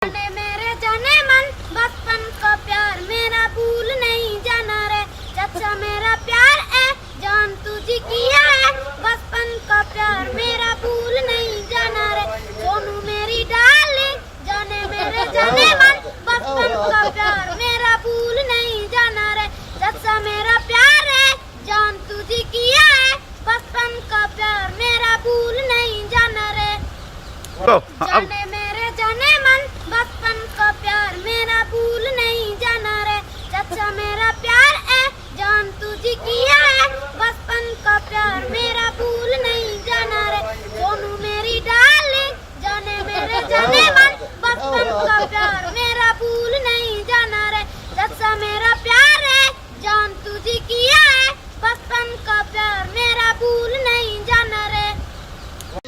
जाने मेरे जाने मन बचपन का प्यार मेरा भूल नहीं जाना रे। चाचा मेरा प्यार है जान तुझे किया है, बचपन का प्यार मेरा भूल नहीं जाना रे। सोनू मेरी डार्लिंग जाने मेरे जाने मन बचपन का प्यार मेरा भूल नहीं जाना रे। चाचा मेरा प्यार है जान तुझे किया है, बचपन का प्यार मेरा भूल नहीं जाना रे। जाने मेरे जाने मन बचपन का प्यार मेरा भूल नहीं जाना रे। चाचा मेरा प्यार है जान तुझे किया है, बचपन का प्यार मेरा भूल नहीं जाना रे। सोनू मेरी डार्लिंग जाने मेरे जाने मन बचपन का प्यार मेरा भूल नहीं जाना रे। चाचा मेरा प्यार है जान तुझे किया है, बचपन का प्यार मेरा भूल नहीं जाना रे।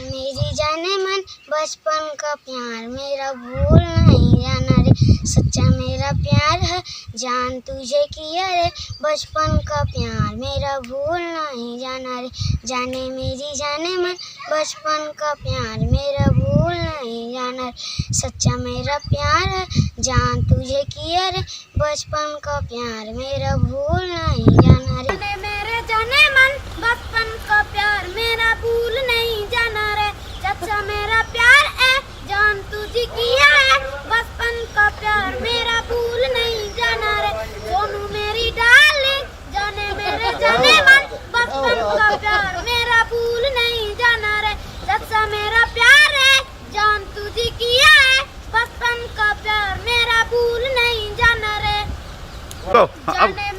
मेरी जाने मन बचपन का प्यार मेरा भूल नहीं जाना रे। सच्चा मेरा प्यार है जान तुझे किया रे, बचपन का प्यार मेरा भूल नहीं जाना रे। जाने मेरी जाने मन बचपन का प्यार मेरा भूल नहीं जाना रे। सच्चा मेरा प्यार है जान तुझे किया रे, बचपन का प्यार मेरा भूल नहीं जाना रे। जाने मेरे जाने मन बचपन का प्यार मेरा भूल नहीं जाना रे। चाचा मेरा प्यार है जान तुझे किया है, बचपन का प्यार मेरा भूल नहीं जाना रे। सोनू मेरी डार्लिंग जाने मेरे जाने मन बचपन का प्यार मेरा भूल नहीं जाना रे। चाचा मेरा प्यार है जान तुझे किया है, बचपन का प्यार मेरा भूल नहीं जाना रे। जाने